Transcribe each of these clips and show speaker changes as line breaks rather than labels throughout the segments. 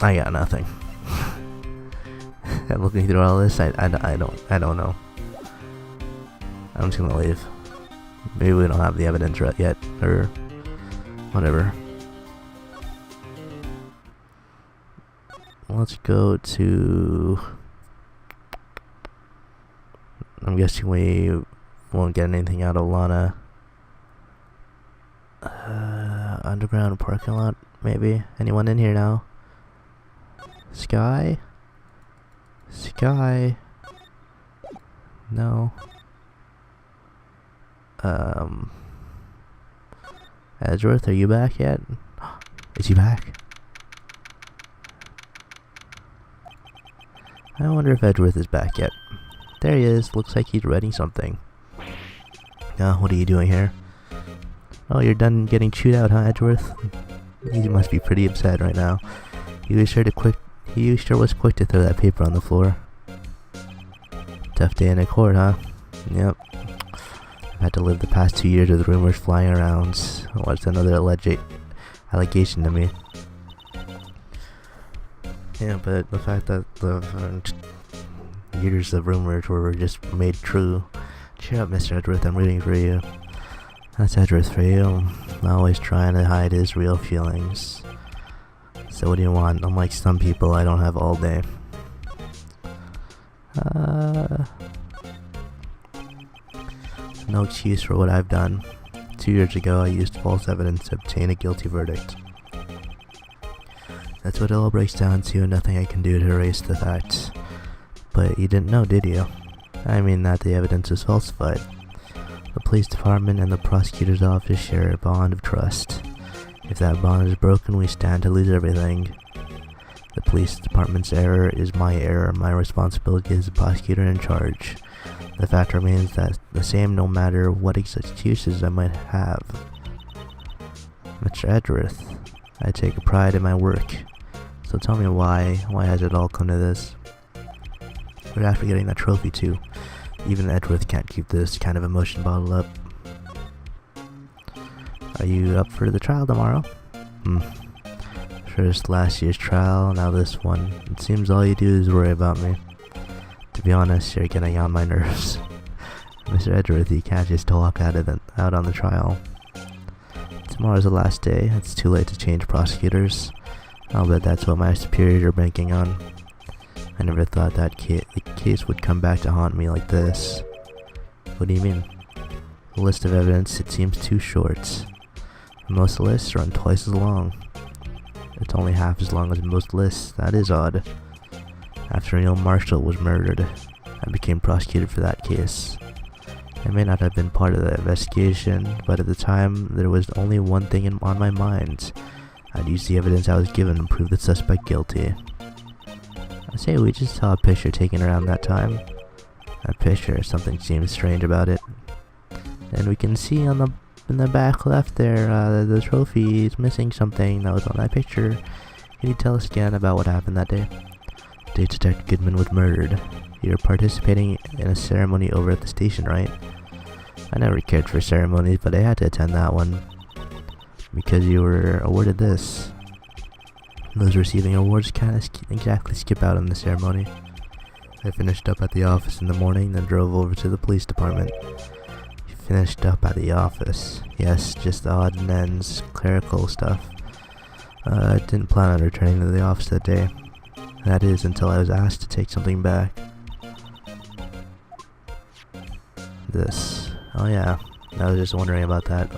I got nothing. I'm looking through all this. I don't know. I'm just gonna leave. Maybe we don't have the evidence right yet, or whatever. Let's go to. I'm guessing we won't get anything out of Lana. Underground parking lot, maybe. Anyone in here now? Sky? Sky? No. Edgeworth, are you back yet? Is he back? I wonder if Edgeworth is back yet. There he is. Looks like he's writing something. What are you doing here? Oh, you're done getting chewed out, huh, Edgeworth? He must be pretty upset right now. He sure was quick to throw that paper on the floor. Tough day in a court, huh? Yep. I've had to live the past 2 years with rumors flying around. What's another alleged allegation to me? Yeah, but the fact that the years of rumors were just made true. Cheer up, Mr. Edgeworth, I'm rooting for you. That's Edgeworth for you. Always trying to hide his real feelings. So what do you want? Unlike some people, I don't have all day. No excuse for what I've done. 2 years ago, I used false evidence to obtain a guilty verdict. That's what it all breaks down to, and nothing I can do to erase the facts. But you didn't know, did you? I mean that the evidence was falsified. The police department and the prosecutor's office share a bond of trust. If that bond is broken, we stand to lose everything. The police department's error is my error. My responsibility is the prosecutor in charge. The fact remains that the same no matter what excuses I might have. Mr. Edgeworth, I take pride in my work. So tell me why has it all come to this? We're after getting that trophy too. Even Edgeworth can't keep this kind of emotion bottled up. Are you up for the trial tomorrow? First last year's trial, now this one. It seems all you do is worry about me. To be honest, you're getting on my nerves. Mr. Edgeworth, you can't just walk out on the trial. Tomorrow's the last day. It's too late to change prosecutors. I'll bet that's what my superiors are banking on. I never thought that the case would come back to haunt me like this. What do you mean? The list of evidence, it seems too short. Most lists run twice as long. It's only half as long as most lists. That is odd. After Neil Marshall was murdered, I became prosecutor for that case. I may not have been part of the investigation, but at the time, there was only one thing on my mind. I'd use the evidence I was given to prove the suspect guilty. I say we just saw a picture taken around that time. That picture, something seems strange about it. And we can see in the back left there, the trophy is missing something that was on that picture. Can you tell us again about what happened that day? Day Detective Goodman was murdered. You were participating in a ceremony over at the station, right? I never cared for ceremonies, but I had to attend that one. Because you were awarded this. Those receiving awards can't exactly skip out on the ceremony. I finished up at the office in the morning, then drove over to the police department. You finished up at the office. Yes, just the odd and ends, clerical stuff. I didn't plan on returning to the office that day. That is, until I was asked to take something back. This. Oh yeah, I was just wondering about that.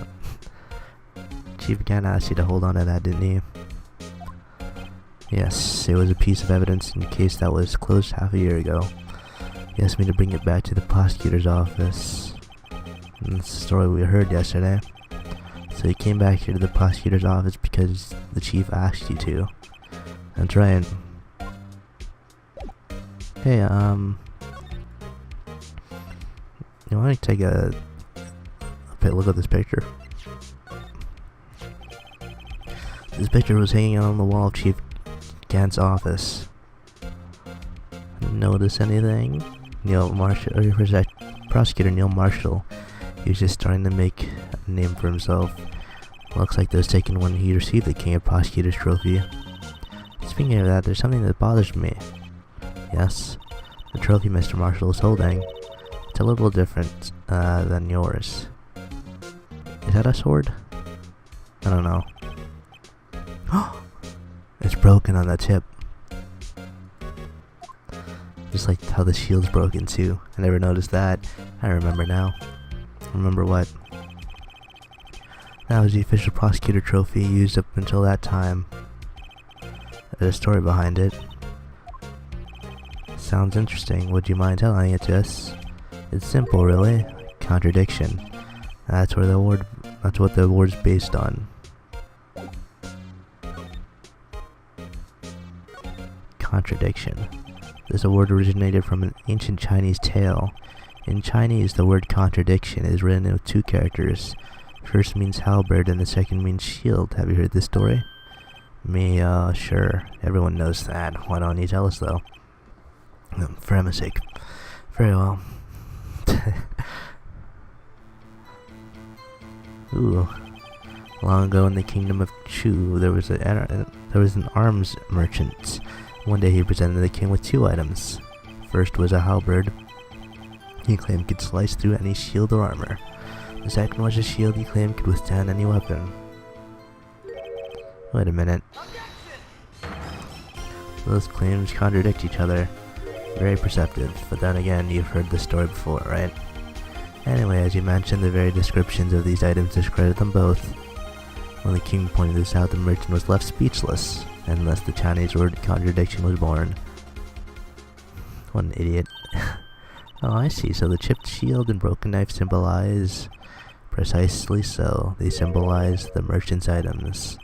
Chief Gann asked you to hold on to that, didn't he? Yes, it was a piece of evidence in a case that was closed half a year ago. He asked me to bring it back to the prosecutor's office. And that's the story we heard yesterday. So you came back here to the prosecutor's office because the chief asked you to. That's right. Hey, you want to take a look at this picture? This picture was hanging on the wall of Chief Gann's office. Notice anything? Prosecutor Neil Marshall. He was just starting to make a name for himself. Looks like that was taken when he received the King of Prosecutors trophy. His Speaking of that, there's something that bothers me. Yes, the trophy Mr. Marshall is holding. It's a little different than yours. Is that a sword? I don't know. It's broken on the tip. Just like how the shield's broken too. I never noticed that. I remember now. Remember what? That was the official prosecutor trophy used up until that time. There's a story behind it. Sounds interesting. Would you mind telling it to us? It's simple, really. Contradiction. That's what the award's based on. Contradiction. This award originated from an ancient Chinese tale. In Chinese, the word contradiction is written with two characters. First means halberd and the second means shield. Have you heard this story? Me, sure. Everyone knows that. Why don't you tell us, though? For Emma's sake. Very well. Ooh. Long ago in the kingdom of Chu, there was an arms merchant. One day he presented the king with two items. First was a halberd. He claimed could slice through any shield or armor. The second was a shield he claimed could withstand any weapon. Wait a minute. Those claims contradict each other. Very perceptive, but then again, you've heard this story before, right? Anyway, as you mentioned, the very descriptions of these items discredit them both. When the king pointed this out, the merchant was left speechless, and thus the Chinese word contradiction was born. What an idiot. Oh, I see, so the chipped shield and broken knife symbolize... Precisely so, they symbolize the merchant's items.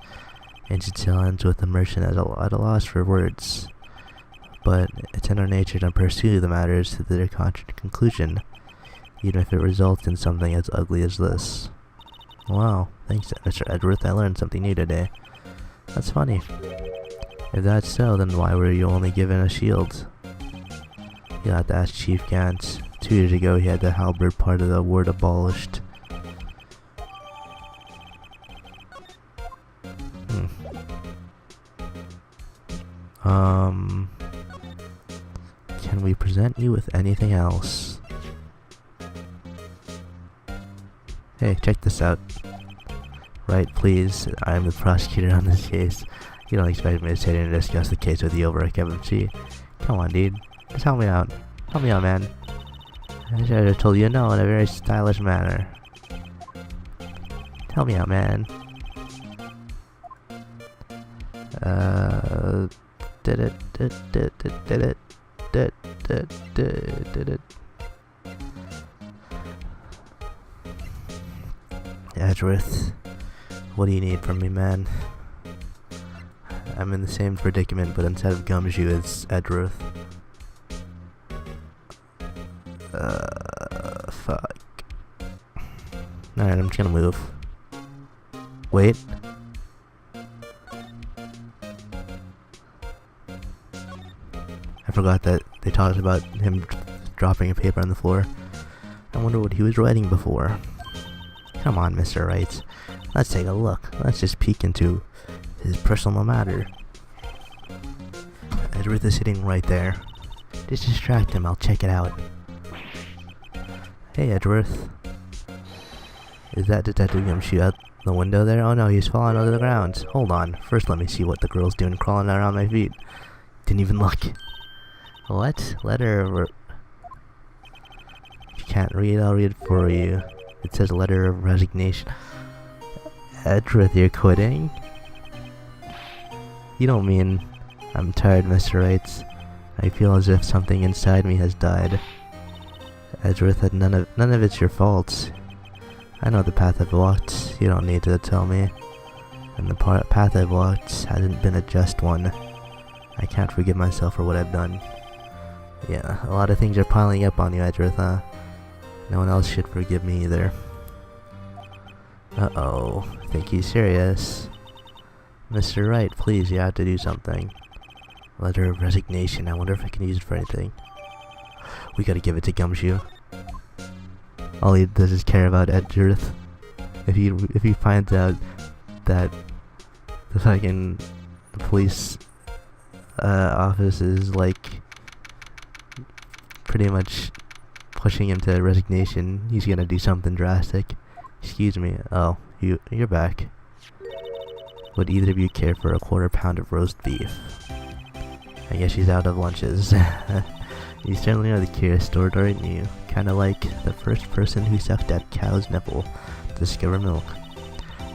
Ancient tale ends with the merchant at a loss for words. But it's in our nature to pursue the matters to their conclusion, even if it results in something as ugly as this. Wow, thanks Mr. Edgeworth, I learned something new today. That's funny. If that's so, then why were you only given a shield? You'll have to ask Chief Gant. 2 years ago he had the halberd part of the award abolished. Can we present you with anything else? Hey, check this out. Right, please. I'm the prosecutor on this case. You don't expect me to sit here and discuss the case with you over a cup of tea. Come on, dude. Just help me out. Help me out, man. I should have told you no in a very stylish manner. Help me out, man. Did it. Edgeworth, what do you need from me, man? I'm in the same predicament, but instead of Gumshoe, it's Edgeworth. Fuck. Alright, I'm just gonna move. Wait. I forgot that they talked about him dropping a paper on the floor. I wonder what he was writing before. Come on, Mr. Wright. Let's take a look. Let's just peek into his personal matter. Edgeworth is sitting right there. Just distract him, I'll check it out. Hey, Edgeworth. Is that Detective Gumshoe out the window there? Oh no, he's fallen onto the ground. Hold on. First let me see what the girl's doing crawling around my feet. Didn't even look. What? Letter of... If you can't read, I'll read it for you. It says letter of resignation. Edgeworth, you're quitting? You don't mean... I'm tired, Mr. Wright. I feel as if something inside me has died. Edgeworth, none of it's your fault. I know the path I've walked. You don't need to tell me. And the path I've walked hasn't been a just one. I can't forgive myself for what I've done. Yeah, a lot of things are piling up on you, Edgeworth, huh? No one else should forgive me either. Uh-oh. Think he's serious. Mr. Wright, please, you have to do something. Letter of resignation. I wonder if I can use it for anything. We gotta give it to Gumshoe. All he does is care about Edgeworth. If he finds out that the fucking police office is like pretty much pushing him to resignation. He's gonna do something drastic. Excuse me. Oh, you're back. Would either of you care for a quarter-pound of roast beef? I guess she's out of lunches. You certainly are the curious sort, aren't you? Kinda like the first person who sucked that cow's nipple to discover milk.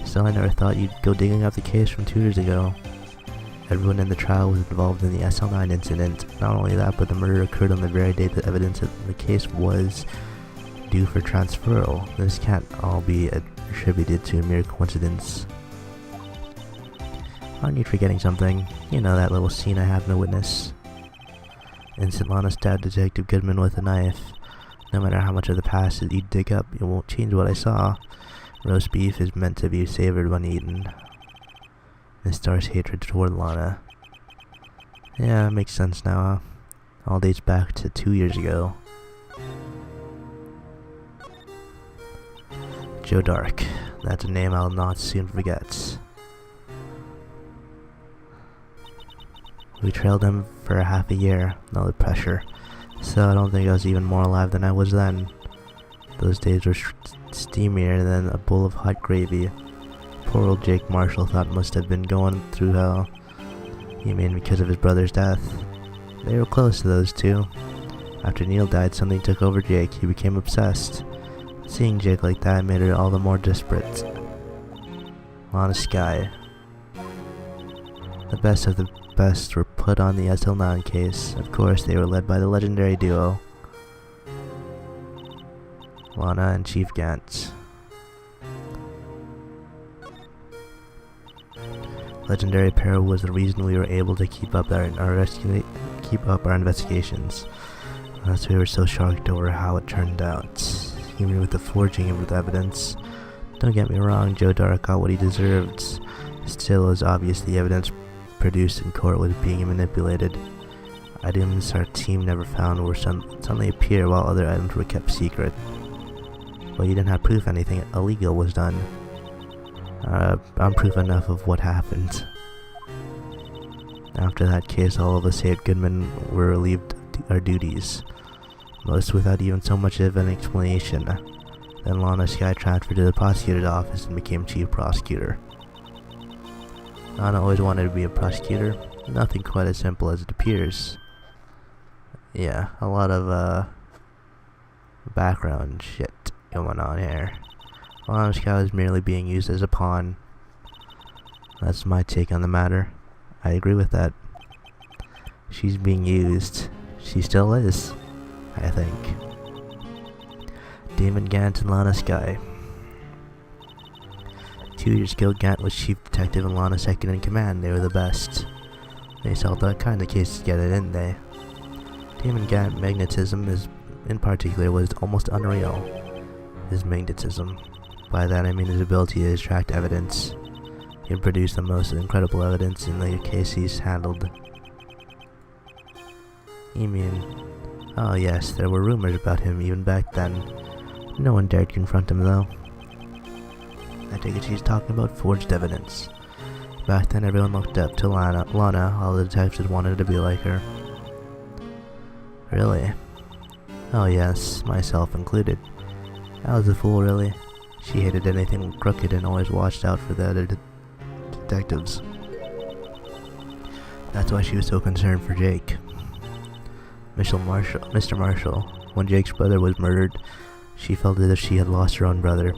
Still, I never thought you'd go digging up the case from 2 years ago. Everyone in the trial was involved in the SL9 incident. Not only that, but the murder occurred on the very day the evidence of the case was due for transferal. This can't all be attributed to a mere coincidence. Aren't you forgetting something? You know that little scene I have no witness. Instant Lana stabbed Detective Goodman with a knife. No matter how much of the past you dig up, it won't change what I saw. Roast beef is meant to be savored when eaten. Miss Starr's hatred toward Lana. Yeah, it makes sense now. All dates back to 2 years ago. Joe Dark. That's a name I'll not soon forget. We trailed him for half a year, all the pressure, so I don't think I was even more alive than I was then. Those days were steamier than a bowl of hot gravy. Poor old Jake Marshall thought must have been going through hell. You mean because of his brother's death? They were close to those two. After Neil died, something took over Jake. He became obsessed. Seeing Jake like that made her all the more desperate. Lana Skye. The best of the best were put on the SL9 case. Of course, they were led by the legendary duo, Lana and Chief Gantz. Legendary pair was the reason we were able to keep up our investigations. Unless we were so shocked over how it turned out, even with the forging of the evidence. Don't get me wrong, Joe Dark got what he deserved. Still, it was obvious the evidence produced in court was being manipulated. Items our team never found were suddenly appear while other items were kept secret. Well, you didn't have proof anything illegal was done. I'm proof enough of what happened. After that case, all of us here at Goodman were relieved of our duties, most without even so much of an explanation. Then Lana Skye transferred to the prosecutor's office and became chief prosecutor. Lana always wanted to be a prosecutor. Nothing quite as simple as it appears. Yeah, a lot of background shit going on here. Lana Skye is merely being used as a pawn. That's my take on the matter. I agree with that. She's being used. She still is, I think. Damon Gant and Lana Skye. 2 years ago, Gant was chief detective and Lana second in command. They were the best. They solved that kind of case together, didn't they? Damon Gant magnetism in particular was almost unreal. His magnetism. By that I mean his ability to extract evidence. He can produce the most incredible evidence in the case he's handled. You mean... Oh yes, there were rumors about him even back then. No one dared confront him though. I take it she's talking about forged evidence. Back then everyone looked up to Lana, all the detectives wanted to be like her. Really? Oh yes, myself included. I was a fool really. She hated anything crooked and always watched out for the other detectives. That's why she was so concerned for Jake. Mr. Marshall, when Jake's brother was murdered, she felt as if she had lost her own brother.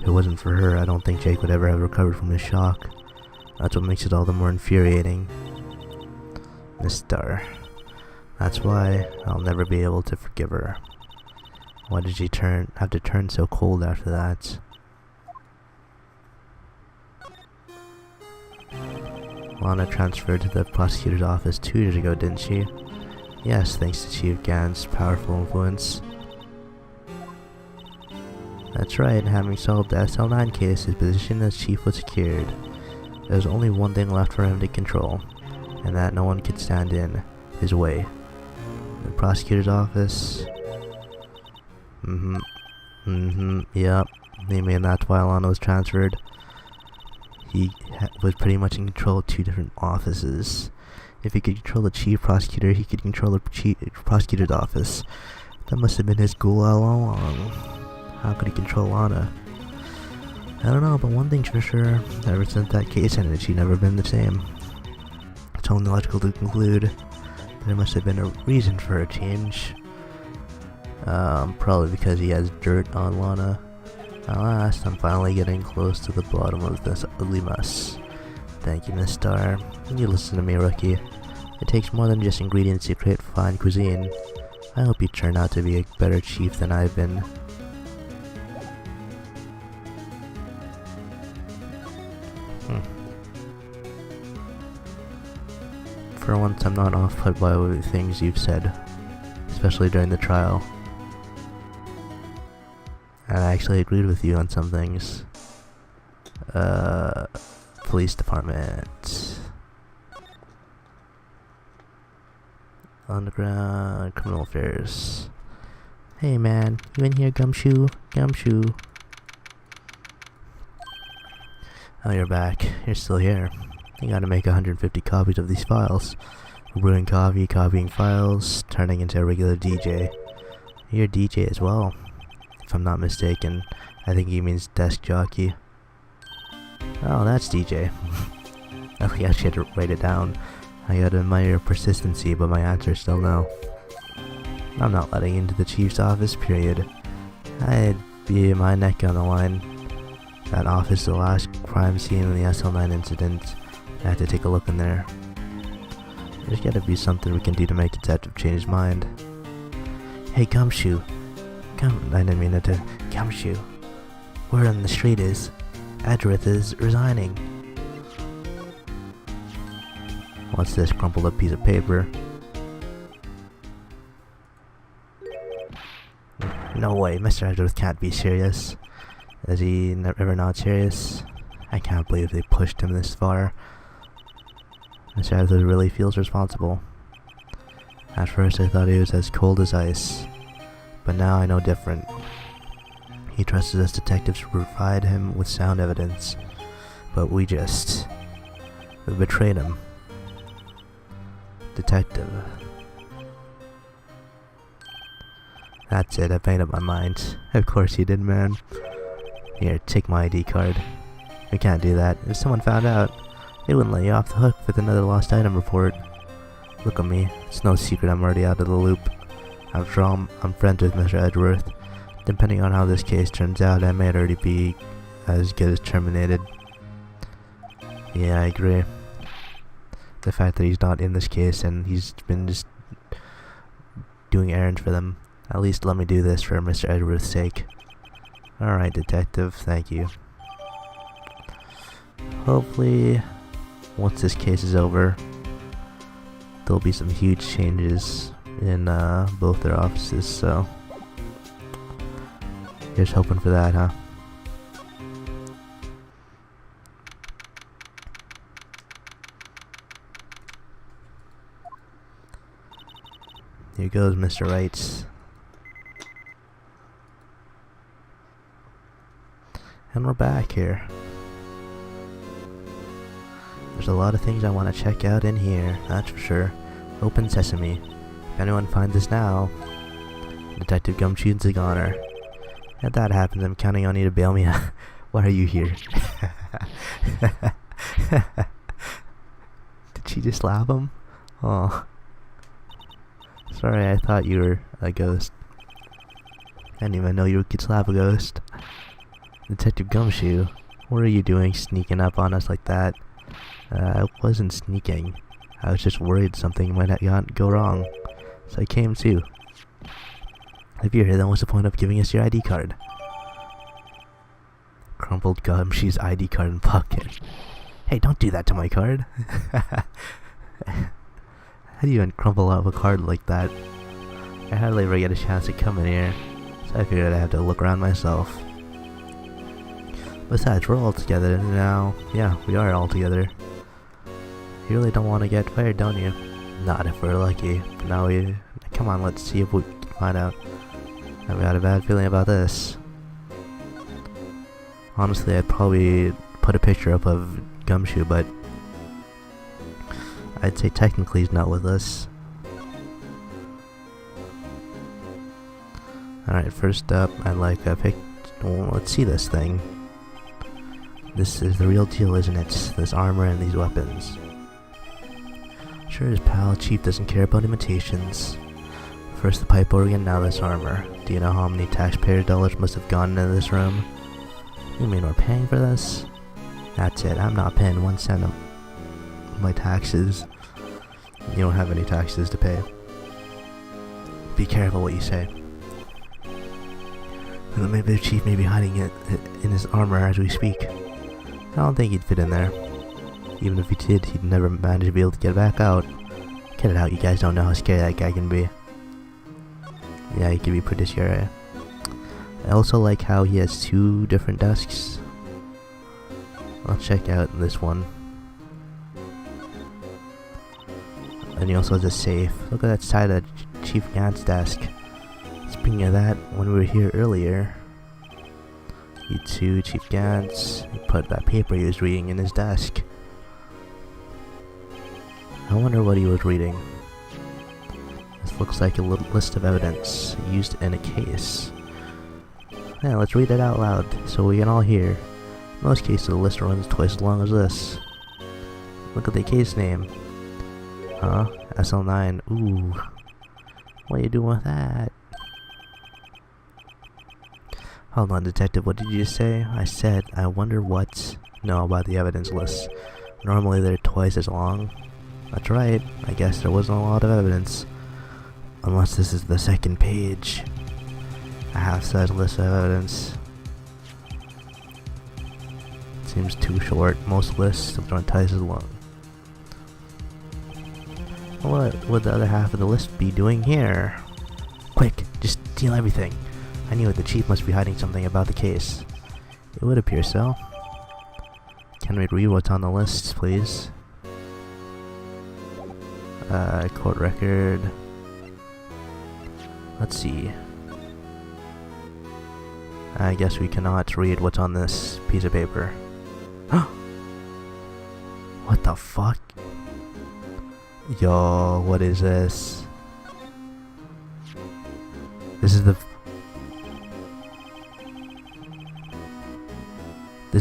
If it wasn't for her, I don't think Jake would ever have recovered from the shock. That's what makes it all the more infuriating. Miss Starr. That's why I'll never be able to forgive her. Why did she have to turn so cold after that? Lana transferred to the prosecutor's office 2 years ago, didn't she? Yes, thanks to Chief Gant's powerful influence. That's right, having solved the SL9 case, his position as chief was secured. There was only one thing left for him to control, and that no one could stand in his way. The prosecutor's office... Yep. I mean, that's why Lana was transferred. He was pretty much in control of 2 different offices. If he could control the chief prosecutor, he could control the chief prosecutor's office. That must have been his goal all along. How could he control Lana? I don't know, but one thing's for sure. Ever since that case ended, she's never been the same. It's only logical to conclude there must have been a reason for her change. Probably because he has dirt on Lana. At last, I'm finally getting close to the bottom of this ugly mess. Thank you, Miss Star. You listen to me, rookie. It takes more than just ingredients to create fine cuisine. I hope you turn out to be a better chief than I've been. For once, I'm not off-put by the things you've said, especially during the trial. And I actually agreed with you on some things. Police department. Underground criminal affairs. Hey man, you in here, Gumshoe? Gumshoe. Oh, you're back. You're still here. You gotta make 150 copies of these files. Brewing coffee, copying files, turning into a regular DJ. You're a DJ as well. If I'm not mistaken, I think he means desk jockey. Oh, that's DJ. I think I actually had to write it down. I gotta admire your persistency, but my answer is still no. I'm not letting into the chief's office, period. I'd be my neck on the line. That office is the last crime scene in the SL9 incident. I have to take a look in there. There's gotta be something we can do to make Detective change his mind. Hey, Gumshoe. I didn't mean it to. Gumshoe. Word on the street is, Edgeworth is resigning. What's this crumpled up piece of paper? No way, Mr. Edgeworth can't be serious. Is he ever not serious? I can't believe they pushed him this far. Mr. Edgeworth really feels responsible. At first I thought he was as cold as ice, but now I know different. He trusted us detectives to provide him with sound evidence, but we betrayed him. Detective. That's it, I've made up my mind. Of course you did, man. Here, take my ID card. You can't do that. If someone found out, they wouldn't let you off the hook with another lost item report. Look at me. It's no secret I'm already out of the loop. After all, I'm friends with Mr. Edgeworth. Depending on how this case turns out, I may already be as good as terminated. Yeah, I agree. The fact that he's not in this case and he's been just doing errands for them. At least let me do this for Mr. Edgeworth's sake. Alright, detective, thank you. Hopefully, once this case is over, there'll be some huge changes in both their offices, so here's hoping for that, huh? Here goes Mr. Wright. And we're back here. There's a lot of things I want to check out in here, that's for sure. Open sesame. If anyone finds this now, Detective Gumshoe's a goner. If that happens, I'm counting on you to bail me out. Why are you here? Did she just slap him? Oh. Sorry, I thought you were a ghost. I didn't even know you could slap a ghost. Detective Gumshoe, what are you doing sneaking up on us like that? I wasn't sneaking. I was just worried something might go wrong. So I came too. If you're here, then what's the point of giving us your ID card? Crumpled Gumshoe's ID card in pocket. Hey, don't do that to my card. How do you even crumple up a card like that? I hardly ever get a chance to come in here, so I figured I'd have to look around myself. Besides, we're all together now. Yeah, we are all together. You really don't want to get fired, don't you? Not if we're lucky. But now come on, let's see if we can find out. I've got a bad feeling about this. Honestly, I'd probably put a picture up of Gumshoe, but I'd say technically he's not with us. Alright, first up, I'd like a pic. Well, let's see this thing. This is the real deal, isn't it? This armor and these weapons. Sure, his pal Chief doesn't care about imitations. First the pipe organ, now this armor. Do you know how many taxpayer dollars must have gone into this room? You mean we're paying for this? That's it, I'm not paying 1 cent of my taxes. You don't have any taxes to pay. Be careful what you say. Maybe the Chief may be hiding it in his armor as we speak. I don't think he'd fit in there. Even if he did, he'd never manage to be able to get it back out. Get it out, you guys don't know how scary that guy can be. Yeah, he can be pretty scary. I also like how he has 2 different desks. Let's check out this one. And he also has a safe. Look at that side of Chief Gant's desk. Speaking of that, when we were here earlier, you two, Chief Gantz, he put that paper he was reading in his desk. I wonder what he was reading. This looks like a little list of evidence used in a case. Yeah, let's read it out loud so we can all hear. In most cases, the list runs twice as long as this. Look at the case name. Huh? SL9. Ooh. What are you doing with that? Hold on, detective, what did you say? I said, I wonder what... No, about the evidence list. Normally they're twice as long. That's right, I guess there wasn't a lot of evidence. Unless this is the second page. A half-size list of evidence. Seems too short. Most lists are twice as long. What would the other half of the list be doing here? Quick, just steal everything. I knew it, the Chief must be hiding something about the case. It would appear so. Can we read what's on the list, please? Court record. Let's see. I guess we cannot read what's on this piece of paper. What the fuck? Yo, what is this? This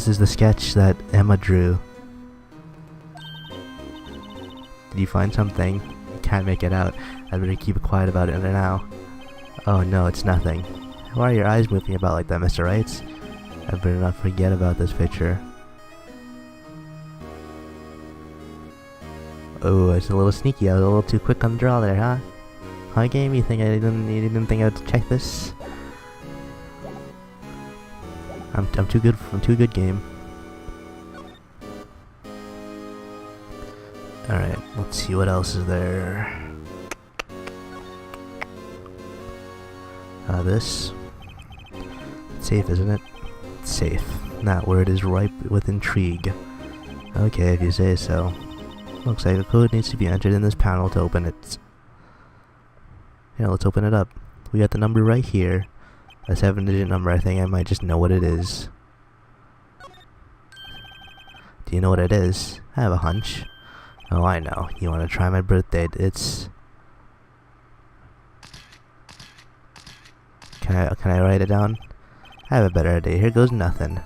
is the sketch that Emma drew. Did you find something? I can't make it out. I'd better keep quiet about it now. Oh no, it's nothing. Why are your eyes moving about like that, Mr. Wright? I better not forget about this picture. Oh, it's a little sneaky. I was a little too quick on the draw there, huh? Huh, game? You didn't think I'd check this? I'm too good. I'm too good, game. All right, let's see what else is there. This. It's safe, isn't it? It's safe. That word is ripe with intrigue. Okay, if you say so. Looks like a code needs to be entered in this panel to open it. Yeah, let's open it up. We got the number right here. A 7-digit number. I think I might just know what it is. Do you know what it is? I have a hunch. Oh, I know. You want to try my birthday? It's... Can I write it down? I have a better idea. Here goes nothing.